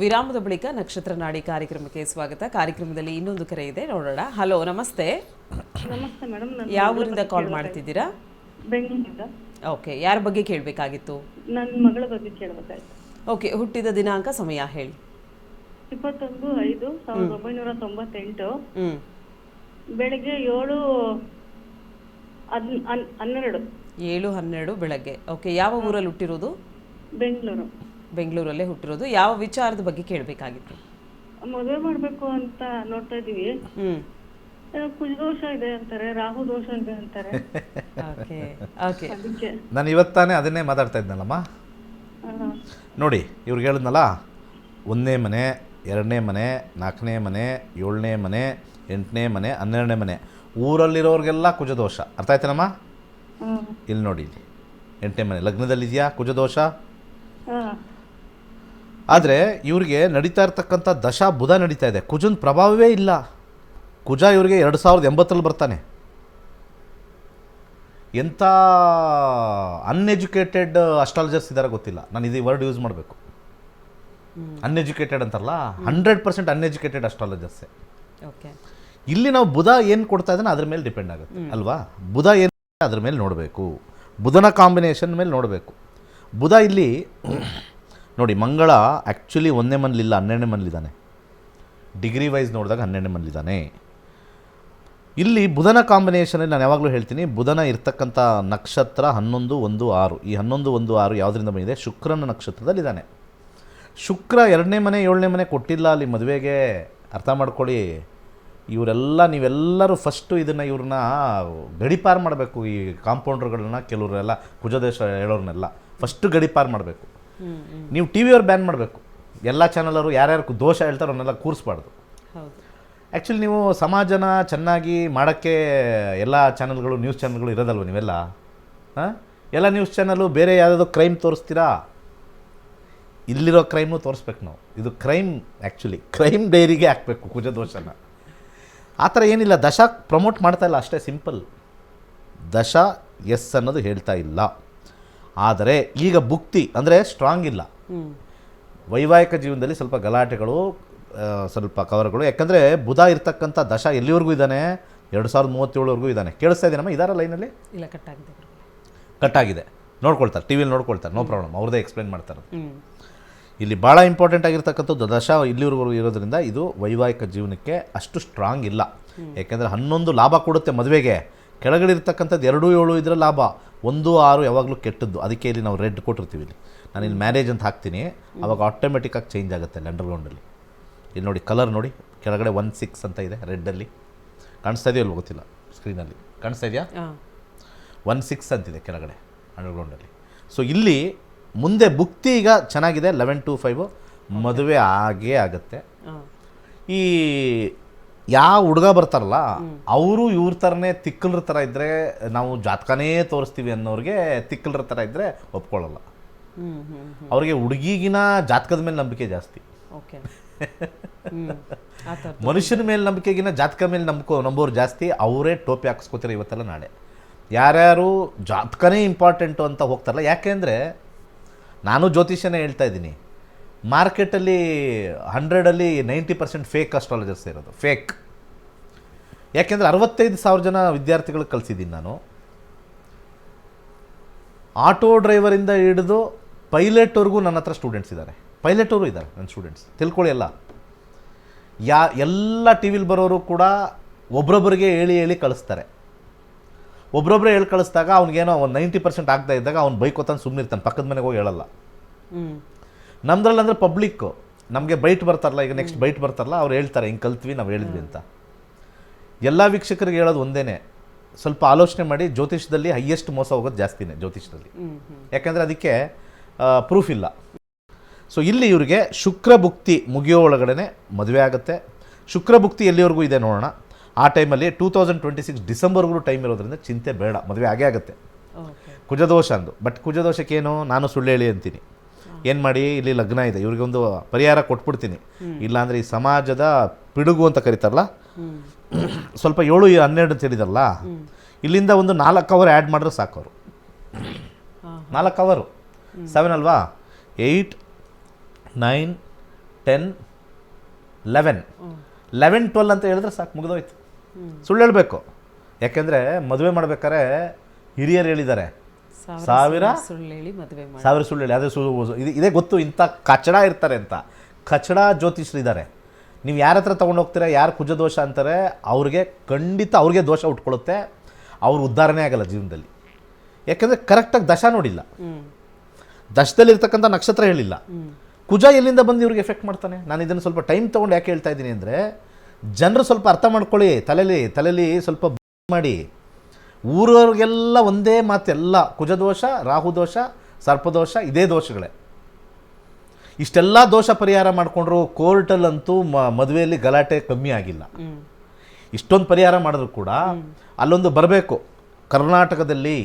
ವಿರಾಮದ ಬಳಿಕ ನಕ್ಷತ್ರ ನಾಡಿ ಕಾರ್ಯಕ್ರಮಕ್ಕೆ ಸ್ವಾಗತ. ಕಾರ್ಯಕ್ರಮದಲ್ಲಿ ಇನ್ನೊಂದು ಕರೆ ಇದೆ, ನೋಡೋಣ. ಹಲೋ, ನಮಸ್ತೆ. ನಮಸ್ತೆ ಮೇಡಮ್. ಯಾವ ಊರಿಂದ ಕಾಲ್ ಮಾಡ್ತಿದ್ದೀರಾ? ಬೆಂಗಳೂರಿಂದ. ಓಕೆ, ಯಾರ ಬಗ್ಗೆ ಕೇಳಬೇಕಾಗಿತ್ತು? ನನ್ನ ಮಗಳ ಬಗ್ಗೆ ಕೇಳಬೇಕಾಯ್ತು. ಓಕೆ, ಹುಟ್ಟಿದ ದಿನಾಂಕ, ಸಮಯ ಹೇಳಿ. 21/5/1998 ಬೆಳಿಗ್ಗೆ 7:12. 7:12 ಬೆಳಗ್ಗೆ. ಓಕೆ, ಯಾವ ಊರಲ್ಲಿ ಹುಟ್ಟಿರೋದು? ಬೆಂಗಳೂರು. ಬೆಂಗಳೂರಲ್ಲೇ ಹುಟ್ಟಿರೋದು. ಯಾವ ವಿಚಾರದ ಬಗ್ಗೆ ಕೇಳಬೇಕಾಗಿತ್ತು? ಮದುವೆ ಮಾಡ್ಬೇಕು ಅಂತ ನೋಡ್ತಾ ಇದೀವಿ. ಕುಜದೋಷ ಇದೆ ಅಂತಾರೆ, ರಾಹು ದೋಷ ಇದೆ ಅಂತಾರೆ. ಓಕೆ ಓಕೆ, ಅದಕ್ಕೆ ನಾನು ಇವತ್ತಾನೆ ಅದನ್ನೇ ಮಾತಾಡ್ತಾ ಇದ್ನಲ್ಲಮ್ಮ. ನೋಡಿ, ಇವ್ರಿಗೆ ಹೇಳಿದ್ನಲ್ಲ, 1ನೇ ಮನೆ, 2ನೇ ಮನೆ, 4ನೇ ಮನೆ, 7ನೇ ಮನೆ, 8ನೇ ಮನೆ, 12ನೇ ಮನೆ, ಊರಲ್ಲಿರೋರಿಗೆಲ್ಲ ಕುಜದೋಷ. ಅರ್ಥ ಆಯ್ತೇನಮ್ಮ? ಇಲ್ಲಿ ನೋಡಿ, ಇಲ್ಲಿ 8ನೇ ಮನೆ ಲಗ್ನದಲ್ಲಿದೆಯಾ ಕುಜದೋಷ. ಆದರೆ ಇವ್ರಿಗೆ ನಡೀತಾ ಇರ್ತಕ್ಕಂಥ ದಶಾ ಬುಧ ನಡೀತಾ ಇದೆ, ಕುಜನ ಪ್ರಭಾವವೇ ಇಲ್ಲ. ಕುಜ ಇವ್ರಿಗೆ 2080 ಬರ್ತಾನೆ. ಎಂಥ ಅನ್ಎಜುಕೇಟೆಡ್ ಅಸ್ಟ್ರಾಲಜರ್ಸ್ ಇದ್ದಾರೆ ಗೊತ್ತಿಲ್ಲ. ನಾನು ಇದು ವರ್ಡ್ ಯೂಸ್ ಮಾಡಬೇಕು. ಅನ್ಎಜುಕೇಟೆಡ್ ಅಂತಾರಲ್ಲ, 100% ಅನ್ಎಜುಕೇಟೆಡ್ ಅಸ್ಟ್ರಾಲಜರ್ಸೇ. ಓಕೆ, ಇಲ್ಲಿ ನಾವು ಬುಧ ಏನು ಕೊಡ್ತಾ ಇದ್ದಾನೆ ಅದ್ರ ಮೇಲೆ ಡಿಪೆಂಡ್ ಆಗುತ್ತೆ ಅಲ್ವಾ. ಬುಧ ಏನು ಅದ್ರ ಮೇಲೆ ನೋಡಬೇಕು, ಬುಧನ ಕಾಂಬಿನೇಷನ್ ಮೇಲೆ ನೋಡಬೇಕು. ಬುಧ ಇಲ್ಲಿ ನೋಡಿ, ಮಂಗಳ ಆ್ಯಕ್ಚುಲಿ 1ನೇ ಮನೇಲಿಲ್ಲ, 12ನೇ ಮನೇಲಿದ್ದಾನೆ. ಡಿಗ್ರಿ ವೈಸ್ ನೋಡಿದಾಗ 12ನೇ ಮನೇಲಿದ್ದಾನೆ. ಇಲ್ಲಿ ಬುಧನ ಕಾಂಬಿನೇಷನಲ್ಲಿ ನಾನು ಯಾವಾಗಲೂ ಹೇಳ್ತೀನಿ, ಬುಧನ ಇರ್ತಕ್ಕಂಥ ನಕ್ಷತ್ರ 11-1-6. ಈ 11-1-6 ಯಾವುದರಿಂದ ಬಂದಿದೆ? ಶುಕ್ರನ ನಕ್ಷತ್ರದಲ್ಲಿದ್ದಾನೆ. ಶುಕ್ರ 2ನೇ ಮನೆ 7ನೇ ಮನೆ ಕೊಟ್ಟಿಲ್ಲ ಅಲ್ಲಿ ಮದುವೆಗೆ. ಅರ್ಥ ಮಾಡ್ಕೊಳ್ಳಿ. ನೀವೆಲ್ಲರೂ ಫಸ್ಟು ಇದನ್ನು ಇವ್ರನ್ನ ಗಡಿಪಾರು ಮಾಡಬೇಕು. ಈ ಕಾಂಪೌಂಡರ್ಗಳನ್ನ, ಕೆಲವರೆಲ್ಲ ಕುಜದೇಶ ಹೇಳೋರ್ನೆಲ್ಲ ಫಸ್ಟು ಗಡಿಪಾರು ಮಾಡಬೇಕು. ನೀವು ಟಿ ವಿಯವ್ರು ಬ್ಯಾನ್ ಮಾಡಬೇಕು. ಎಲ್ಲ ಚಾನಲರು ಯಾರ್ಯಾರು ದೋಷ ಹೇಳ್ತಾರೋ ಅವನ್ನೆಲ್ಲ ಕೂರಿಸ್ಬಾರ್ದು. ಆ್ಯಕ್ಚುಲಿ ನೀವು ಸಮಾಜನ ಚೆನ್ನಾಗಿ ಮಾಡೋಕ್ಕೆ ಎಲ್ಲ ಚಾನಲ್ಗಳು, ನ್ಯೂಸ್ ಚಾನಲ್ಗಳು ಇರೋದಲ್ವ ನೀವೆಲ್ಲ? ಎಲ್ಲ ನ್ಯೂಸ್ ಚಾನಲು ಬೇರೆ ಯಾವುದಾದ್ರು ಕ್ರೈಮ್ ತೋರಿಸ್ತೀರಾ? ಇಲ್ಲಿರೋ ಕ್ರೈಮ್ನು ತೋರಿಸ್ಬೇಕು ನಾವು. ಇದು ಕ್ರೈಮ್, ಆ್ಯಕ್ಚುಲಿ ಕ್ರೈಮ್ ಡೈರಿಗೆ ಹಾಕಬೇಕು ಕುಜದೋಷನ. ಆ ಥರ ಏನಿಲ್ಲ, ದಶ ಪ್ರಮೋಟ್ ಮಾಡ್ತಾ ಇಲ್ಲ, ಅಷ್ಟೇ ಸಿಂಪಲ್. ದಶ ಎಸ್ ಅನ್ನೋದು ಹೇಳ್ತಾ ಇಲ್ಲ. ಆದರೆ ಈಗ ಭುಕ್ತಿ ಅಂದರೆ ಸ್ಟ್ರಾಂಗ್ ಇಲ್ಲ. ವೈವಾಹಿಕ ಜೀವನದಲ್ಲಿ ಸ್ವಲ್ಪ ಗಲಾಟೆಗಳು, ಸ್ವಲ್ಪ ಕವರ್ಗಳು. ಯಾಕಂದರೆ ಬುಧ ಇರ್ತಕ್ಕಂಥ ದಶ ಎಲ್ಲಿವರೆಗೂ ಇದ್ದಾನೆ? 2037ವರೆಗೂ ಇದ್ದಾನೆ. ಕೇಳಿಸ್ತಾ ಇದ್ದೀನಮ್ಮ? ಇದಾರ ಲೈನಲ್ಲಿ? ಇಲ್ಲ, ಕಟ್ಟಾಗಿದೆ. ಕಟ್ಟಾಗಿದೆ. ನೋಡ್ಕೊಳ್ತಾರೆ, ಟಿ ವಿಯಲ್ಲಿ ನೋಡ್ಕೊಳ್ತಾರೆ, ನೋ ಪ್ರಾಬ್ಲಮ್. ಅವ್ರದ್ದೇ ಎಕ್ಸ್ಪ್ಲೇನ್ ಮಾಡ್ತಾರೆ. ಇಲ್ಲಿ ಭಾಳ ಇಂಪಾರ್ಟೆಂಟ್ ಆಗಿರ್ತಕ್ಕಂಥದ್ದು ದಶ ಇಲ್ಲಿವರೆಗೂ ಇರೋದ್ರಿಂದ ಇದು ವೈವಾಹಿಕ ಜೀವನಕ್ಕೆ ಅಷ್ಟು ಸ್ಟ್ರಾಂಗ್ ಇಲ್ಲ. ಯಾಕೆಂದರೆ 11 ಲಾಭ ಕೊಡುತ್ತೆ ಮದುವೆಗೆ. ಕೆಳಗಡೆ ಇರ್ತಕ್ಕಂಥದ್ದು 2-7 ಇದರ ಲಾಭ, 1-6 ಯಾವಾಗಲೂ ಕೆಟ್ಟದ್ದು. ಅದಕ್ಕೆ ಇಲ್ಲಿ ನಾವು ರೆಡ್ ಕೊಟ್ಟಿರ್ತೀವಿ. ಇಲ್ಲಿ ನಾನು ಇಲ್ಲಿ ಮ್ಯಾರೇಜ್ ಅಂತ ಹಾಕ್ತೀನಿ, ಆವಾಗ ಆಟೋಮೆಟಿಕ್ಕಾಗಿ ಚೇಂಜ್ ಆಗುತ್ತೆ ಅಲ್ಲಿ ಅಂಡರ್ಗ್ರೌಂಡಲ್ಲಿ. ಇಲ್ಲಿ ನೋಡಿ, ಕಲರ್ ನೋಡಿ, ಕೆಳಗಡೆ 16 ಅಂತ ಇದೆ ರೆಡ್ಡಲ್ಲಿ. ಕಾಣಿಸ್ತಾ ಇದೆಯೋ ಇಲ್ವೋ ಗೊತ್ತಿಲ್ಲ, ಸ್ಕ್ರೀನಲ್ಲಿ ಕಾಣಿಸ್ತಾ ಇದೆಯಾ? 16 ಅಂತಿದೆ ಕೆಳಗಡೆ ಅಂಡರ್ಗ್ರೌಂಡಲ್ಲಿ. ಸೊ ಇಲ್ಲಿ ಮುಂದೆ ಭುಕ್ತಿ ಈಗ ಚೆನ್ನಾಗಿದೆ, 11-5 ಮದುವೆ ಆಗೇ ಆಗುತ್ತೆ. ಈ ಯಾವ ಹುಡುಗ ಬರ್ತಾರಲ್ಲ ಅವರು ಇವ್ರ ಥರನೇ ತಿಕ್ಕಲ್ರ ಥರ ಇದ್ದರೆ ನಾವು ಜಾತಕನೇ ತೋರಿಸ್ತೀವಿ ಅನ್ನೋರಿಗೆ ತಿಕ್ಕಲ್ರ ಥರ ಇದ್ದರೆ ಒಪ್ಕೊಳ್ಳಲ್ಲ. ಅವ್ರಿಗೆ ಹುಡುಗಿಗಿನ ಜಾತಕದ ಮೇಲೆ ನಂಬಿಕೆ ಜಾಸ್ತಿ. ಮನುಷ್ಯನ ಮೇಲೆ ನಂಬಿಕೆಗಿನ ಜಾತಕ ಮೇಲೆ ನಂಬೋರು ಜಾಸ್ತಿ. ಅವರೇ ಟೋಪಿ ಹಾಕಿಸ್ಕೋತಾರೆ ಇವತ್ತೆಲ್ಲ ನಾಳೆ. ಯಾರ್ಯಾರು ಜಾತಕನೇ ಇಂಪಾರ್ಟೆಂಟು ಅಂತ ಹೋಗ್ತಾರಲ್ಲ, ಯಾಕೆಂದರೆ ನಾನು ಜ್ಯೋತಿಷ್ಯನೇ ಹೇಳ್ತಾ ಇದ್ದೀನಿ, ಮಾರ್ಕೆಟಲ್ಲಿ 100ಅಲ್ಲಿ 90% ಫೇಕ್ ಅಸ್ಟ್ರಾಲಜರ್ಸ್ ಇರೋದು. ಫೇಕ್. ಯಾಕೆಂದರೆ 65,000 ಜನ ವಿದ್ಯಾರ್ಥಿಗಳಿಗೆ ಕಲಿಸಿದ್ದೀನಿ ನಾನು. ಆಟೋ ಡ್ರೈವರಿಂದ ಹಿಡಿದು ಪೈಲಟ್ವರೆಗೂ ನನ್ನ ಹತ್ರ ಸ್ಟೂಡೆಂಟ್ಸ್ ಇದ್ದಾರೆ. ಪೈಲಟವರು ಇದ್ದಾರೆ ನನ್ನ ಸ್ಟೂಡೆಂಟ್ಸ್, ತಿಳ್ಕೊಳ್ಳಿ. ಎಲ್ಲ ಟಿ ವಿಲಿ ಬರೋರು ಕೂಡ ಒಬ್ರೊಬ್ಬರಿಗೆ ಹೇಳಿ ಕಳಿಸ್ತಾರೆ. ಒಬ್ರೊಬ್ಬರೇ ಹೇಳಿ ಕಳಿಸ್ದಾಗ ಅವ್ನಿಗೇನೋ ಒಂದು 90% ಆಗ್ತಾ ಇದ್ದಾಗ ಅವ್ನು ಬೈಕೋತಾನೆ ಸುಮ್ಮನೆ ಇರ್ತಾನೆ, ಪಕ್ಕದ ಮನೆಗೆ ಹೋಗಿ ಹೇಳಲ್ಲ. ನಮ್ದ್ರಲ್ಲಿ ಅಂದರೆ ಪಬ್ಲಿಕ್ಕು ನಮಗೆ ಬೈಟ್ ಬರ್ತಾರಲ್ಲ, ಈಗ ನೆಕ್ಸ್ಟ್ ಬೈಟ್ ಬರ್ತಾರಲ್ಲ, ಅವ್ರು ಹೇಳ್ತಾರೆ ಹಿಂಗೆ ಕಲ್ತ್ವಿ, ನಾವು ಹೇಳಿದ್ವಿ ಅಂತ. ಎಲ್ಲ ವೀಕ್ಷಕರಿಗೆ ಹೇಳೋದು ಒಂದೇ, ಸ್ವಲ್ಪ ಆಲೋಚನೆ ಮಾಡಿ. ಜ್ಯೋತಿಷದಲ್ಲಿ ಹೈಯೆಸ್ಟ್ ಮೋಸ ಹೋಗೋದು ಜಾಸ್ತಿನೇ ಜ್ಯೋತಿಷದಲ್ಲಿ. ಯಾಕೆಂದರೆ ಅದಕ್ಕೆ ಪ್ರೂಫ್ ಇಲ್ಲ. ಸೊ ಇಲ್ಲಿ ಇವರಿಗೆ ಶುಕ್ರ ಭುಕ್ತಿ ಮುಗಿಯೋ ಒಳಗಡೆ ಮದುವೆ ಆಗುತ್ತೆ. ಶುಕ್ರ ಭುಕ್ತಿ ಎಲ್ಲಿವರೆಗೂ ಇದೆ ನೋಡೋಣ. ಆ ಟೈಮಲ್ಲಿ 2026 ಡಿಸೆಂಬರ್ಗೂ ಟೈಮ್ ಇರೋದ್ರಿಂದ ಚಿಂತೆ ಬೇಡ, ಮದುವೆ ಆಗೇ ಆಗುತ್ತೆ. ಕುಜದೋಷ ಅಂದು. ಬಟ್ ಕುಜದೋಷಕ್ಕೇನು, ನಾನು ಸುಳ್ಳು ಹೇಳಿ ಅಂತೀನಿ. ಏನು ಮಾಡಿ, ಇಲ್ಲಿ ಲಗ್ನ ಇದೆ, ಇವ್ರಿಗೆ ಒಂದು ಪರಿಹಾರ ಕೊಟ್ಬಿಡ್ತೀನಿ. ಇಲ್ಲಾಂದರೆ ಈ ಸಮಾಜದ ಪಿಡುಗು ಅಂತ ಕರೀತಾರಲ್ಲ, ಸ್ವಲ್ಪ 7-12 ಅಂತ ಹೇಳಿದಾರಲ್ಲ, ಇಲ್ಲಿಂದ ಒಂದು 4 ಅವರ್ ಆ್ಯಡ್ ಮಾಡಿದ್ರೆ ಸಾಕು. ಅವರು 4 ಅವರು 7 ಅಲ್ವಾ, 8, 9, 10, 11, 11, 12 ಅಂತ ಹೇಳಿದ್ರೆ ಸಾಕು, ಮುಗಿದೋಯ್ತು. ಸುಳ್ಳು ಹೇಳಬೇಕು. ಯಾಕೆಂದರೆ ಮದುವೆ ಮಾಡ್ಬೇಕಾದ್ರೆ ಹಿರಿಯರು ಹೇಳಿದ್ದಾರೆ, ಸಾವಿರ ಸುಳ್ಳು ಹೇಳಿ ಮದುವೆ ಮಾಡಿ, ಸಾವಿರ ಸುಳ್ಳು ಹೇಳಿ. ಅದೇ ಇದೇ ಗೊತ್ತು, ಇಂಥ ಕಚಡ ಇರ್ತಾರೆ ಅಂತ. ಕಚಡ ಜ್ಯೋತಿಷ್ಯರಿದ್ದಾರೆ. ನೀವು ಯಾರ ಹತ್ರ ತೊಗೊಂಡು ಹೋಗ್ತೀರಾ, ಯಾರು ಕುಜದೋಷ ಅಂತಾರೆ, ಅವ್ರಿಗೆ ಖಂಡಿತ ಅವ್ರಿಗೆ ದೋಷ ಉಟ್ಕೊಳ್ಳುತ್ತೆ. ಅವ್ರು ಉದ್ಧಾರಣೆ ಆಗಲ್ಲ ಜೀವನದಲ್ಲಿ. ಯಾಕೆಂದರೆ ಕರೆಕ್ಟಾಗಿ ದಶ ನೋಡಿಲ್ಲ, ದಶದಲ್ಲಿರ್ತಕ್ಕಂಥ ನಕ್ಷತ್ರ ಹೇಳಿಲ್ಲ. ಕುಜ ಎಲ್ಲಿಂದ ಬಂದು ಇವ್ರಿಗೆ ಎಫೆಕ್ಟ್ ಮಾಡ್ತಾನೆ. ನಾನು ಇದನ್ನು ಸ್ವಲ್ಪ ಟೈಮ್ ತೊಗೊಂಡು ಯಾಕೆ ಹೇಳ್ತಾ ಇದ್ದೀನಿ ಅಂದರೆ, ಜನರು ಸ್ವಲ್ಪ ಅರ್ಥ ಮಾಡ್ಕೊಳ್ಳಿ, ತಲೆಯಲ್ಲಿ ಸ್ವಲ್ಪ ಮಾಡಿ. ಊರವ್ರಿಗೆಲ್ಲ ಒಂದೇ ಮಾತು, ಎಲ್ಲ ಕುಜದೋಷ, ರಾಹುದೋಷ, ಸರ್ಪದೋಷ, ಇದೇ ದೋಷಗಳೇ. ಇಷ್ಟೆಲ್ಲ ದೋಷ ಪರಿಹಾರ ಮಾಡಿಕೊಂಡ್ರು ಕೋರ್ಟಲ್ಲಂತೂ ಮದುವೆಯಲ್ಲಿ ಗಲಾಟೆ ಕಮ್ಮಿ ಆಗಿಲ್ಲ. ಇಷ್ಟೊಂದು ಪರಿಹಾರ ಮಾಡಿದ್ರು ಕೂಡ ಅಲ್ಲೊಂದು ಬರಬೇಕು, ಕರ್ನಾಟಕದಲ್ಲಿ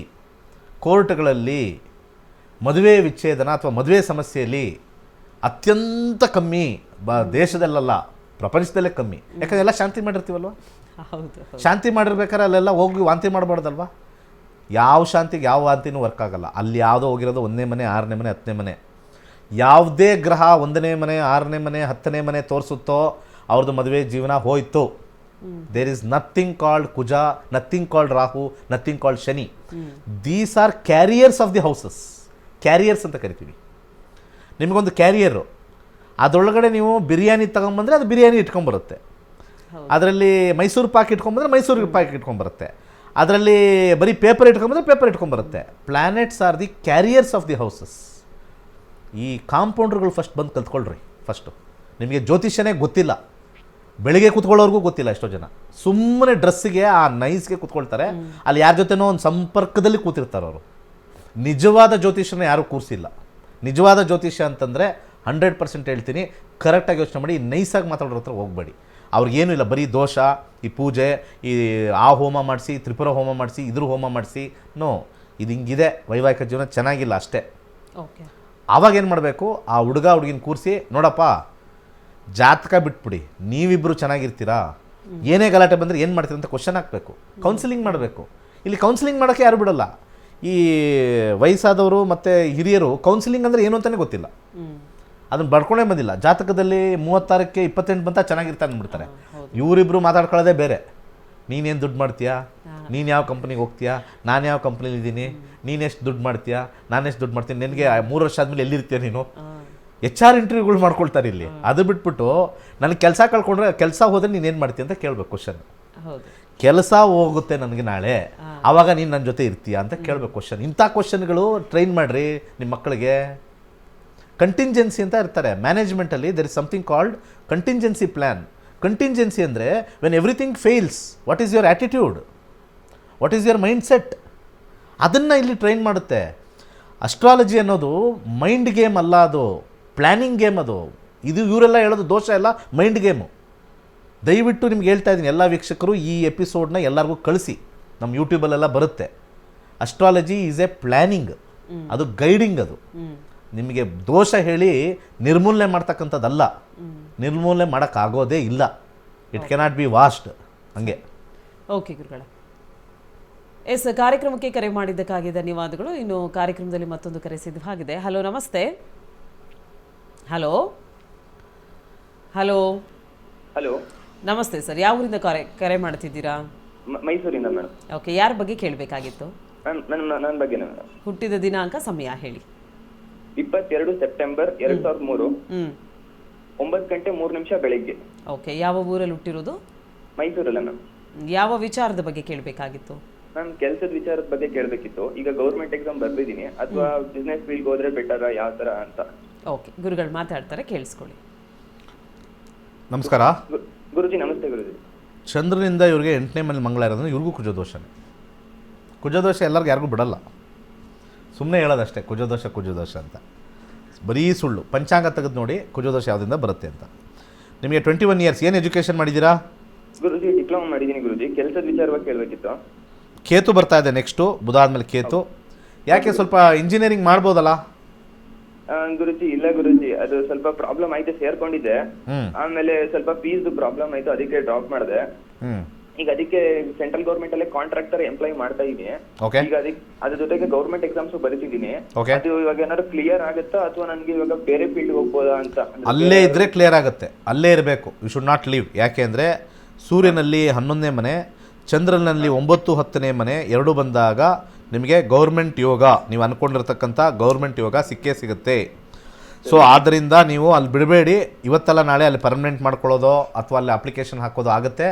ಕೋರ್ಟ್ಗಳಲ್ಲಿ ಮದುವೆ ವಿಚ್ಛೇದನ ಅಥವಾ ಮದುವೆ ಸಮಸ್ಯೆಯಲ್ಲಿ ಅತ್ಯಂತ ಕಮ್ಮಿ, ದೇಶದಲ್ಲ ಪ್ರಪಂಚದಲ್ಲೇ ಕಮ್ಮಿ. ಯಾಕಂದ್ರೆ ಎಲ್ಲ ಶಾಂತಿ ಮಾಡಿರ್ತೀವಲ್ವ. ಶಾಂತಿ ಮಾಡಿರ್ಬೇಕಾದ್ರೆ ಅಲ್ಲೆಲ್ಲ ಹೋಗಿ ವಾಂತಿ ಮಾಡಬಾರ್ದಲ್ವ. ಯಾವ ಶಾಂತಿಗೆ ಯಾವ ವಾಂತಿನೂ ವರ್ಕ್ ಆಗಲ್ಲ. ಅಲ್ಲಿ ಯಾವುದೋ ಹೋಗಿರೋದು 1ನೇ ಮನೆ, 6ನೇ ಮನೆ, 10ನೇ ಮನೆ. ಯಾವುದೇ ಗ್ರಹ 1ನೇ ಮನೆ, 6ನೇ ಮನೆ, 10ನೇ ಮನೆ ತೋರಿಸುತ್ತೋ ಅವ್ರದ್ದು ಮದುವೆ ಜೀವನ ಹೋಯ್ತು. There is nothing called Kuja, nothing called Rahu, nothing called Shani. These are carriers of the houses. Carriers ಅಂತ ಕರಿತೀವಿ. ನಿಮಗೊಂದು ಕ್ಯಾರಿಯರು, ಅದರೊಳಗಡೆ ನೀವು ಬಿರಿಯಾನಿ ತಗೊಂಬಂದರೆ ಅದು ಬಿರಿಯಾನಿ ಇಟ್ಕೊಂಬರುತ್ತೆ. ಅದರಲ್ಲಿ ಮೈಸೂರು ಪಾಕ್ ಇಟ್ಕೊಂಬಂದರೆ ಮೈಸೂರು ಪಾಕ್ ಇಟ್ಕೊಂಬರುತ್ತೆ. ಅದರಲ್ಲಿ ಬರೀ ಪೇಪರ್ ಇಟ್ಕೊಂಬಂದರೆ ಪೇಪರ್ ಇಟ್ಕೊಂಬರುತ್ತೆ. Planets are the carriers of the houses. ಈ ಕಾಂಪೌಂಡ್ರುಗಳು ಫಸ್ಟ್ ಬಂದು ಕಲ್ತ್ಕೊಳ್ರಿ. ಫಸ್ಟು ನಿಮಗೆ ಜ್ಯೋತಿಷ್ಯನೇ ಗೊತ್ತಿಲ್ಲ, ಬೆಳಿಗ್ಗೆ ಕೂತ್ಕೊಳ್ಳೋರ್ಗೂ ಗೊತ್ತಿಲ್ಲ. ಎಷ್ಟೋ ಜನ ಸುಮ್ಮನೆ ಡ್ರೆಸ್ಸಿಗೆ, ಆ ನೈಸ್ಗೆ ಕೂತ್ಕೊಳ್ತಾರೆ. ಅಲ್ಲಿ ಯಾರ ಜೊತೆನೋ ಒಂದು ಸಂಪರ್ಕದಲ್ಲಿ ಕೂತಿರ್ತಾರೆ ಅವರು. ನಿಜವಾದ ಜ್ಯೋತಿಷ್ಯನ ಯಾರೂ ಕೂರಿಸಿಲ್ಲ. ನಿಜವಾದ ಜ್ಯೋತಿಷ್ಯ ಅಂತಂದರೆ 100% ಹೇಳ್ತೀನಿ, ಕರೆಕ್ಟಾಗಿ ಯೋಚನೆ ಮಾಡಿ. ನೈಸಾಗಿ ಮಾತಾಡೋರ ಹತ್ರ ಹೋಗಬೇಡಿ. ಅವ್ರಿಗೇನೂ ಇಲ್ಲ, ಬರೀ ದೋಷ, ಈ ಪೂಜೆ, ಈ ಆ ಹೋಮ ಮಾಡಿಸಿ, ತ್ರಿಪುರ ಹೋಮ ಮಾಡಿಸಿ, ಇದ್ರ ಹೋಮ ಮಾಡಿಸಿ. ನೋ, ಇದು ಹಿಂಗಿದೆ, ವೈವಾಹಿಕ ಜೀವನ ಚೆನ್ನಾಗಿಲ್ಲ ಅಷ್ಟೇ. ಓಕೆ, ಆವಾಗ ಏನು ಮಾಡಬೇಕು, ಆ ಹುಡುಗ ಹುಡುಗಿನ ಕೂರಿಸಿ, ನೋಡಪ್ಪ ಜಾತಕ ಬಿಟ್ಬಿಡಿ, ನೀವಿಬ್ಬರು ಚೆನ್ನಾಗಿರ್ತೀರಾ, ಏನೇ ಗಲಾಟೆ ಬಂದರೆ ಏನು ಮಾಡ್ತೀರ ಅಂತ ಕ್ವಶನ್ ಹಾಕಬೇಕು. ಕೌನ್ಸಿಲಿಂಗ್ ಮಾಡಬೇಕು. ಇಲ್ಲಿ ಕೌನ್ಸಿಲಿಂಗ್ ಮಾಡೋಕ್ಕೆ ಯಾರು ಬಿಡಲ್ಲ. ಈ ವಯಸ್ಸಾದವರು ಮತ್ತು ಹಿರಿಯರು ಕೌನ್ಸಿಲಿಂಗ್ ಅಂದರೆ ಏನು ಅಂತಲೇ ಗೊತ್ತಿಲ್ಲ. ಅದನ್ನು ಬಡ್ಕೊಂಡೇ ಬಂದಿಲ್ಲ. ಜಾತಕದಲ್ಲಿ 36ಕ್ಕೆ 28 ಬಂತ ಚೆನ್ನಾಗಿರ್ತಾನೆ ಅಂದ್ಬಿಡ್ತಾರೆ. ಇವರಿಬ್ಬರು ಮಾತಾಡ್ಕೊಳ್ಳೋದೇ ಬೇರೆ. ನೀನೇನು ದುಡ್ಡು ಮಾಡ್ತೀಯಾ, ನೀನು ಯಾವ ಕಂಪ್ನಿಗೆ ಹೋಗ್ತೀಯಾ, ನಾನು ಯಾವ ಕಂಪ್ನಿಲಿ ಇದ್ದೀನಿ, ನೀನೆಷ್ಟು ದುಡ್ಡು ಮಾಡ್ತೀಯಾ, ನಾನೆಷ್ಟು ದುಡ್ಡು ಮಾಡ್ತೀನಿ, ನಿನಗೆ 3 ವರ್ಷ ಆದಮೇಲೆ ಎಲ್ಲಿರ್ತೀಯ ನೀನು. HR ಇಂಟರ್ವ್ಯೂಗಳು ಮಾಡ್ಕೊಳ್ತಾರೆ ಇಲ್ಲಿ. ಅದು ಬಿಟ್ಬಿಟ್ಟು ನನಗೆ ಕೆಲಸ ಕಳ್ಕೊಂಡ್ರೆ, ಕೆಲಸ ಹೋದರೆ ನೀನೇನು ಮಾಡ್ತೀಯ ಅಂತ ಕೇಳಬೇಕು ಕ್ವಶನ್. ಕೆಲಸ ಹೋಗುತ್ತೆ ನನಗೆ ನಾಳೆ, ಆವಾಗ ನೀನು ನನ್ನ ಜೊತೆ ಇರ್ತೀಯಾ ಅಂತ ಕೇಳಬೇಕು ಕ್ವಶನ್. ಇಂಥ ಕ್ವಶನ್ಗಳು ಟ್ರೈನ್ ಮಾಡಿರಿ ನಿಮ್ಮ ಮಕ್ಕಳಿಗೆ. ಕಂಟಿಂಜೆನ್ಸಿ ಅಂತ ಇರ್ತಾರೆ ಮ್ಯಾನೇಜ್ಮೆಂಟಲ್ಲಿ. There is something called contingency plan. Contingency ಅಂದರೆ when everything fails, what is your attitude, what is your mind set, ಅದನ್ನು ಇಲ್ಲಿ ಟ್ರೈನ್ ಮಾಡುತ್ತೆ. ಅಸ್ಟ್ರಾಲಜಿ ಅನ್ನೋದು ಮೈಂಡ್ ಗೇಮ್ ಅಲ್ಲ, ಅದು ಪ್ಲ್ಯಾನಿಂಗ್ ಗೇಮ್. ಅದು ಇದು ಇವರೆಲ್ಲ ಹೇಳೋದು ದೋಷ ಎಲ್ಲ ಮೈಂಡ್ ಗೇಮು. ದಯವಿಟ್ಟು ನಿಮ್ಗೆ ಹೇಳ್ತಾ ಇದ್ದೀನಿ, ಎಲ್ಲ ವೀಕ್ಷಕರು ಈ ಎಪಿಸೋಡ್ನ ಎಲ್ಲರಿಗೂ ಕಳಿಸಿ. ನಮ್ಮ ಯೂಟ್ಯೂಬಲ್ಲೆಲ್ಲ ಬರುತ್ತೆ. ಅಸ್ಟ್ರಾಲಜಿ ಈಸ್ ಎ ಪ್ಲ್ಯಾನಿಂಗ್, ಅದು ಗೈಡಿಂಗ್. ಅದು ನಿಮಗೆ ದೋಷ ಹೇಳಿ ನಿರ್ಮೂಲನೆ ಮಾಡ್ತಕ್ಕಂಥದ್ದಲ್ಲ. ನಿರ್ಮೂಲನೆ ಮಾಡೋಕ್ಕಾಗೋದೇ ಇಲ್ಲ. It cannot be washed. ಹಂಗೆ. ಓಕೆ ಗುರುಗಳ, ಎಸ್, ಕಾರ್ಯಕ್ರಮಕ್ಕೆ ಕರೆ ಮಾಡಿದ್ದಕ್ಕಾಗಿ ಧನ್ಯವಾದಗಳು. ಇನ್ನು ಕಾರ್ಯಕ್ರಮದಲ್ಲಿ ಮತ್ತೊಂದು ಕರೆ ಸಿದ್ಧವಾಗಿದೆ. ಹಲೋ, ನಮಸ್ತೆ. ಹಲೋ ಹಲೋ ಹಲೋ, ನಮಸ್ತೆ ಸರ್. ಯಾವ ಊರಿಂದ ಕರೆ ಮಾಡ್ತಿದ್ದೀರಾ? ಮೈಸೂರಿಂದ ಮೇಡಮ್. ಓಕೆ, ಯಾರ ಬಗ್ಗೆ ಕೇಳಬೇಕಾಗಿತ್ತು? ನನ್ನ ಬಗ್ಗೆನೇ ಮೇಡಮ್. ಹುಟ್ಟಿದ ದಿನಾಂಕ, ಸಮಯ ಹೇಳಿ. 22 ಸೆಪ್ಟೆಂಬರ್ 2003, 9 ಗಂಟೆ 3 ನಿಮಿಷ ಬೆಳಿಗ್ಗೆ. ಓಕೆ, ಯಾವ ಊರಲ್ಲಿ ಹುಟ್ಟಿರೋದು? ಮೈಸೂರಲ್ಲ ಮ್ಯಾಮ್. ಯಾವ ವಿಚಾರದ ಬಗ್ಗೆ ಕೇಳಬೇಕಾಗಿತ್ತು? ಮ್ಯಾಮ್, ಕೆಲಸದ ವಿಚಾರದ ಬಗ್ಗೆ ಕೇಳಬೇಕಿತ್ತು. ಈಗ ಗೌರ್ಮೆಂಟ್ ಎಕ್ಸಾಮ್ ಬರ್ದಿದ್ದೀನಿ, ಅಥವಾ ಬಿಸ್ನೆಸ್ ಫೀಲ್ಡ್ ಹೋದ್ರೆ ಬೆಟರ್, ಯಾವ ತರ ಅಂತ. ಓಕೆ, ಗುರುಗಳು ಮಾತಾಡ್ತಾರೆ, ಕೇಳಿಸ್ಕೊಳ್ಳಿ. ನಮಸ್ಕಾರ ಗುರುಜಿ. ನಮಸ್ತೆ ಗುರುಜಿ. ಚಂದ್ರನಿಂದ ಇವ್ರಿಗೆ 8ನೇ ಮನೆ ಮಂಗಳ ಇರೋದ್ರೆ ಇವ್ರಿಗೂ ಕುಜದೋಷನೇ. ಕುಜದೋಷ ಎಲ್ಲರಿಗೂ ಯಾರಿಗೂ ಬಿಡಲ್ಲ. ಸುಮ್ಮನೆ ಹೇಳೋದಷ್ಟೇ ಕುಜದೋಷ ಅಂತ, ಬರೀ ಸುಳ್ಳು. ಪಂಚಾಂಗ ತೆಗೆದು ನೋಡಿ ಕುಜದೋಷ ಯಾವುದರಿಂದ ಬರುತ್ತೆ ಅಂತ. ನಿಮಗೆ 21 ಇಯರ್ಸ್. ಏನು ಎಜುಕೇಷನ್ ಮಾಡಿದ್ದೀರಾ? ಗುರುಜಿ, ಡಿಪ್ಲೊಮಾ ಮಾಡಿದ್ದೀನಿ ಗುರುಜಿ. ಕೆಲಸದ ವಿಚಾರವಾಗಿ ಕೇಳಬೇಕಿತ್ತು. ಕೇತು ಬರ್ತಾ ಇದೆ ನೆಕ್ಸ್ಟು, ಬುಧ ಆದಮೇಲೆ ಕೇತು. ಯಾಕೆ ಸ್ವಲ್ಪ ಇಂಜಿನಿಯರಿಂಗ್ ಮಾಡ್ಬೋದಲ್ಲ? ಗುರುಜಿ, ಇಲ್ಲ ಗುರುಜಿ, ಅದು ಸ್ವಲ್ಪ ಪ್ರಾಬ್ಲಮ್ ಆಯ್ತು, ಸೇರ್ಕೊಂಡಿದ್ದೆ. ಆಮೇಲೆ ಸ್ವಲ್ಪ ಫೀಸ್ ಪ್ರಾಬ್ಲಮ್ ಆಯ್ತು, ಅದಕ್ಕೆ ಡ್ರಾಪ್ ಮಾಡಿದೆ. ಈಗ ಅದಕ್ಕೆ ಸೆಂಟ್ರಲ್ ಗೌರ್ಮೆಂಟ್ ಅಲ್ಲೇ ಕಾಂಟ್ರಾಕ್ಟರ್ ಎಂಪ್ಲಾಯ್ ಮಾಡ್ತಾ ಇದೀನಿ. Okay. ಈಗ ಅದಕ್ಕೆ ಅದ್ರ ಜೊತೆಗೆ ಗೌರ್ಮೆಂಟ್ ಎಕ್ಸಾಮ್ಸ್ ಬರೀತಿದ್ದೀನಿ. Okay. ಅದು ಇವಾಗ ಏನಾದ್ರು ಕ್ಲಿಯರ್ ಆಗುತ್ತಾ ಅಥವಾ ನನ್ಗೆ ಇವಾಗ ಬೇರೆ ಫೀಲ್ಡ್ ಹೋಗ್ಬೋದಾ ಅಂತ? ಅಲ್ಲೇ ಇದ್ದರೆ ಕ್ಲಿಯರ್ ಆಗುತ್ತೆ, ಅಲ್ಲೇ ಇರಬೇಕು. You should not leave. ಯಾಕೆ ಅಂದರೆ ಸೂರ್ಯನಲ್ಲಿ 11ನೇ ಮನೆ, ಚಂದ್ರನಲ್ಲಿ 9, 10ನೇ ಮನೆ ಎರಡು ಬಂದಾಗ ನಿಮಗೆ ಗೌರ್ಮೆಂಟ್ ಯೋಗ, ನೀವು ಅಂದ್ಕೊಂಡಿರ್ತಕ್ಕಂಥ ಗೌರ್ಮೆಂಟ್ ಯೋಗ ಸಿಕ್ಕೇ ಸಿಗುತ್ತೆ. ಸೊ ಆದ್ದರಿಂದ ನೀವು ಅಲ್ಲಿ ಬಿಡಬೇಡಿ. ಇವತ್ತಲ್ಲ ನಾಳೆ ಅಲ್ಲಿ ಪರ್ಮನೆಂಟ್ ಮಾಡ್ಕೊಳ್ಳೋದು ಅಥವಾ ಅಲ್ಲಿ ಅಪ್ಲಿಕೇಶನ್ ಹಾಕೋದು ಆಗುತ್ತೆ.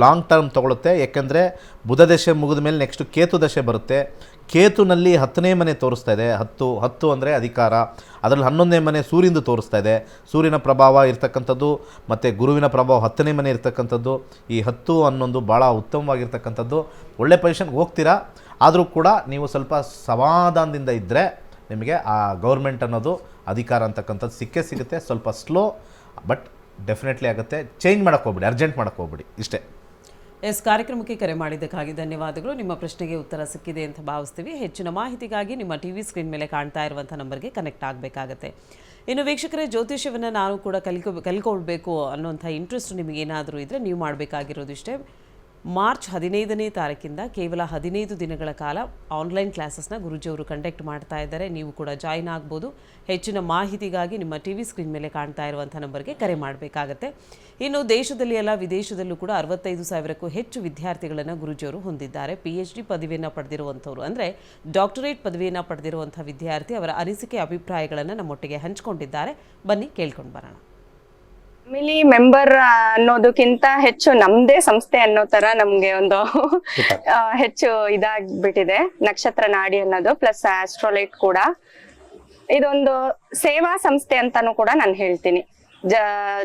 ಲಾಂಗ್ ಟರ್ಮ್ ತೊಗೊಳುತ್ತೆ. ಯಾಕೆಂದರೆ ಬುಧ ದಶೆ ಮುಗಿದ ಮೇಲೆ ನೆಕ್ಸ್ಟು ಕೇತು ದಶೆ ಬರುತ್ತೆ. ಕೇತುನಲ್ಲಿ 10ನೇ ಮನೆ ತೋರಿಸ್ತಾ ಇದೆ. 10 ಅಂದರೆ ಅಧಿಕಾರ. ಅದರಲ್ಲಿ 11ನೇ ಮನೆ ಸೂರ್ಯಂದು ತೋರಿಸ್ತಾ ಇದೆ. ಸೂರ್ಯನ ಪ್ರಭಾವ ಇರ್ತಕ್ಕಂಥದ್ದು ಮತ್ತು ಗುರುವಿನ ಪ್ರಭಾವ 10ನೇ ಮನೆ ಇರ್ತಕ್ಕಂಥದ್ದು. ಈ 10, 11 ಭಾಳ ಉತ್ತಮವಾಗಿರ್ತಕ್ಕಂಥದ್ದು. ಒಳ್ಳೆ ಪೊಸಿಷನ್ಗೆ ಹೋಗ್ತೀರಾ. ಆದರೂ ಕೂಡ ನೀವು ಸ್ವಲ್ಪ ಸಮಾಧಾನದಿಂದ ಇದ್ದರೆ ನಿಮಗೆ ಆ ಗೌರ್ಮೆಂಟ್ ಅನ್ನೋದು ಅಧಿಕಾರ ಅಂತಕ್ಕಂಥದ್ದು ಸಿಕ್ಕೇ ಸಿಗುತ್ತೆ. ಸ್ವಲ್ಪ ಸ್ಲೋ ಬಟ್ ಡೆಫಿನೆಟ್ಲಿ ಆಗುತ್ತೆ. ಚೇಂಜ್ ಮಾಡೋಕ್ಕೆ ಹೋಗ್ಬಿಡಿ, ಅರ್ಜೆಂಟ್ ಮಾಡೋಕ್ಕೆ ಹೋಗ್ಬಿಡಿ. ಇಷ್ಟೇ. ಎಸ್, ಕಾರ್ಯಕ್ರಮಕ್ಕೆ ಕರೆ ಮಾಡಿದ್ದಕ್ಕಾಗಿ ಧನ್ಯವಾದಗಳು. ನಿಮ್ಮ ಪ್ರಶ್ನೆಗೆ ಉತ್ತರ ಸಿಕ್ಕಿದೆ ಅಂತ ಭಾವಿಸ್ತೀವಿ. ಹೆಚ್ಚಿನ ಮಾಹಿತಿಗಾಗಿ ನಿಮ್ಮ ಟಿವಿ ಸ್ಕ್ರೀನ್ ಮೇಲೆ ಕಾಣ್ತಾ ಇರುವಂಥ ನಂಬರ್ಗೆ ಕನೆಕ್ಟ್ ಆಗಬೇಕಾಗತ್ತೆ. ಇನ್ನು ವೀಕ್ಷಕರೇ, ಜ್ಯೋತಿಷ್ಯವನ್ನು ನಾನು ಕೂಡ ಕಲ್ಕೊಳ್ಬೇಕು ಅನ್ನೋಂಥ ಇಂಟ್ರೆಸ್ಟ್ ನಿಮಗೇನಾದರೂ ಇದ್ದರೆ ನೀವು ಮಾಡಬೇಕಾಗಿರೋದು ಇಷ್ಟೇ. ಮಾರ್ಚ್ 15ನೇ ತಾರೀಕಿಂದ ಕೇವಲ 15 ದಿನಗಳ ಕಾಲ ಆನ್ಲೈನ್ ಕ್ಲಾಸಸ್ನ ಗುರುಜಿಯವರು ಕಂಡಕ್ಟ್ ಮಾಡ್ತಾ ಇದ್ದಾರೆ. ನೀವು ಕೂಡ ಜಾಯಿನ್ ಆಗ್ಬೋದು. ಹೆಚ್ಚಿನ ಮಾಹಿತಿಗಾಗಿ ನಿಮ್ಮ ಟಿವಿ ಸ್ಕ್ರೀನ್ ಮೇಲೆ ಕಾಣ್ತಾ ಇರುವಂಥ ನಂಬರ್ಗೆ ಕರೆ ಮಾಡಬೇಕಾಗತ್ತೆ. ಇನ್ನು ದೇಶದಲ್ಲಿ ಅಲ್ಲ, ವಿದೇಶದಲ್ಲೂ ಕೂಡ 65,000ಕ್ಕೂ ಹೆಚ್ಚು ವಿದ್ಯಾರ್ಥಿಗಳನ್ನು ಗುರುಜಿಯವರು ಹೊಂದಿದ್ದಾರೆ. PhD ಪದವಿಯನ್ನು ಪಡೆದಿರುವಂಥವ್ರು, ಅಂದರೆ ಡಾಕ್ಟರೇಟ್ ಪದವಿಯನ್ನು ಪಡೆದಿರುವಂಥ ವಿದ್ಯಾರ್ಥಿ ಅವರ ಅನಿಸಿಕೆ ಅಭಿಪ್ರಾಯಗಳನ್ನು ನಮ್ಮೊಟ್ಟಿಗೆ ಹಂಚಿಕೊಂಡಿದ್ದಾರೆ. ಬನ್ನಿ ಕೇಳ್ಕೊಂಡು ಬರೋಣ. ಫ್ಯಾಮಿಲಿ ಮೆಂಬರ್ ಅನ್ನೋದಕ್ಕಿಂತ ಹೆಚ್ಚು ನಮ್ದೇ ಸಂಸ್ಥೆ ಅನ್ನೋ ತರ ನಮ್ಗೆ ಒಂದು ಹೆಚ್ಚು ಇದಾಗ್ಬಿಟ್ಟಿದೆ. ನಕ್ಷತ್ರ ನಾಡಿ ಅನ್ನೋದು ಪ್ಲಸ್ ಆಸ್ಟ್ರೋಲೈಟ್ ಕೂಡ ಇದೊಂದು ಸೇವಾ ಸಂಸ್ಥೆ ಅಂತಾನು ಕೂಡ ನಾನು ಹೇಳ್ತೀನಿ.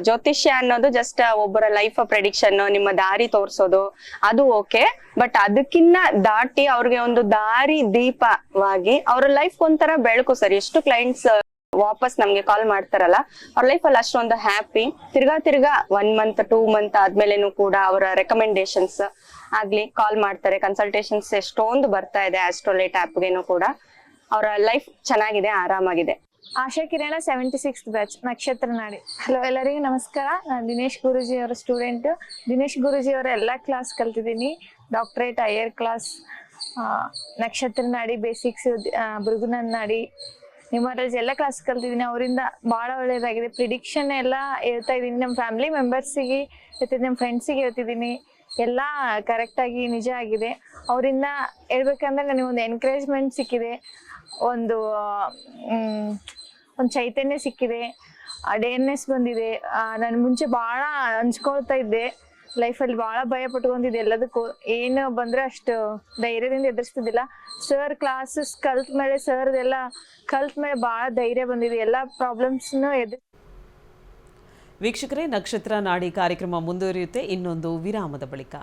ಜ್ಯೋತಿಷ್ಯ ಅನ್ನೋದು ಜಸ್ಟ್ ಒಬ್ಬರ ಲೈಫ್ ಪ್ರೆಡಿಕ್ಷನ್, ನಿಮ್ಮ ದಾರಿ ತೋರ್ಸೋದು ಅದು ಓಕೆ. ಬಟ್ ಅದಕ್ಕಿನ್ನ ದಾಟಿ ಅವ್ರಿಗೆ ಒಂದು ದಾರಿ ದೀಪವಾಗಿ ಅವ್ರ ಲೈಫ್ ಒಂಥರ ಬೆಳಕು ಸರ್. ಎಷ್ಟು ಕ್ಲೈಂಟ್ಸ್ ವಾಪಸ್ ನಮ್ಗೆ ಕಾಲ್ ಮಾಡ್ತಾರಲ್ಲ, ಅವ್ರ ಲೈಫ್ ಅಲ್ಲಿ ಅಷ್ಟೊಂದು ಹ್ಯಾಪಿ. ತಿರ್ಗಾ 1 ಮಂತ್ 2 ಮಂತ್ ಆದ್ಮೇಲೆನೂ ಕೂಡ ಅವರ ರೆಕಮೆಂಡೇಶನ್ಸ್ ಆಗ್ಲಿ ಕಾಲ್ ಮಾಡ್ತಾರೆ. ಕನ್ಸಲ್ಟೇಷನ್ಸ್ ಎಷ್ಟೊಂದು ಬರ್ತಾ ಇದೆ ಆಸ್ಟ್ರೋಲೈಟ್ ಆಪ್ಗೆನೂ ಕೂಡ. ಅವರ ಲೈಫ್ ಚೆನ್ನಾಗಿದೆ, ಆರಾಮಾಗಿದೆ. ಆಶಾ ಕಿರಣ 76th ಬ್ಯಾಚ್ ನಕ್ಷತ್ರ ನಾಡಿ. ಹಲೋ, ಎಲ್ಲರಿಗೂ ನಮಸ್ಕಾರ. ನಾನು ದಿನೇಶ್ ಗುರೂಜಿ ಅವರ ಸ್ಟೂಡೆಂಟ್. ದಿನೇಶ್ ಗುರೂಜಿ ಅವರ ಎಲ್ಲಾ ಕ್ಲಾಸ್ ಕಲ್ತಿದ್ದೀನಿ. ಡಾಕ್ಟರೇಟ್, ಹೈಯರ್ ಕ್ಲಾಸ್, ನಕ್ಷತ್ರ ನಾಡಿ ಬೇಸಿಕ್ಸ್, ಭೃಗುನನ್ ನಾಡಿ, ನ್ಯೂಮರಾಲಜಿ ಎಲ್ಲ ಕ್ಲಾಸ್ ಕಲ್ತಿದ್ದೀನಿ. ಅವರಿಂದ ಬಹಳ ಒಳ್ಳೇದಾಗಿದೆ. ಪ್ರಿಡಿಕ್ಷನ್ ಎಲ್ಲ ಹೇಳ್ತಾ ಇದ್ದೀನಿ. ನಮ್ಮ ಫ್ಯಾಮಿಲಿ ಮೆಂಬರ್ಸಿಗೆ ಹೇಳ್ತಿದ್ದೀನಿ, ನಮ್ಮ ಫ್ರೆಂಡ್ಸಿಗೆ ಹೇಳ್ತಿದ್ದೀನಿ. ಎಲ್ಲ ಕರೆಕ್ಟಾಗಿ ನಿಜ ಆಗಿದೆ. ಅವರಿಂದ ಹೇಳ್ಬೇಕಂದ್ರೆ ನನಗೊಂದು ಎನ್ಕರೇಜ್ಮೆಂಟ್ ಸಿಕ್ಕಿದೆ, ಒಂದು ಚೈತನ್ಯ ಸಿಕ್ಕಿದೆ, ಡೇರ್ನೆಸ್ ಬಂದಿದೆ. ನಾನು ಮುಂಚೆ ಭಾಳ ಹಂಚ್ಕೊಳ್ತಾ ಇದ್ದೆ ಲೈಫಲ್ಲಿ, ಭಾಳ ಭಯ ಪಟ್ಕೊಂಡಿದ್ದೆ ಎಲ್ಲದಕ್ಕೂ. ಏನು ಬಂದರೆ ಅಷ್ಟು ಧೈರ್ಯದಿಂದ ಎದುರಿಸ್ತಿದ್ದಿಲ್ಲ. ಸರ್ ಕ್ಲಾಸಸ್ ಕಲ್ತ ಮೇಲೆ, ಸರ್ದೆಲ್ಲ ಕಲ್ತ ಮೇಲೆ ಭಾಳ ಧೈರ್ಯ ಬಂದಿದೆ. ಎಲ್ಲ ಪ್ರಾಬ್ಲಮ್ಸ್ನು ವೀಕ್ಷಕರೇ, ನಕ್ಷತ್ರ ನಾಡಿ ಕಾರ್ಯಕ್ರಮ ಮುಂದುವರಿಯುತ್ತೆ ಇನ್ನೊಂದು ವಿರಾಮದ ಬಳಿಕ.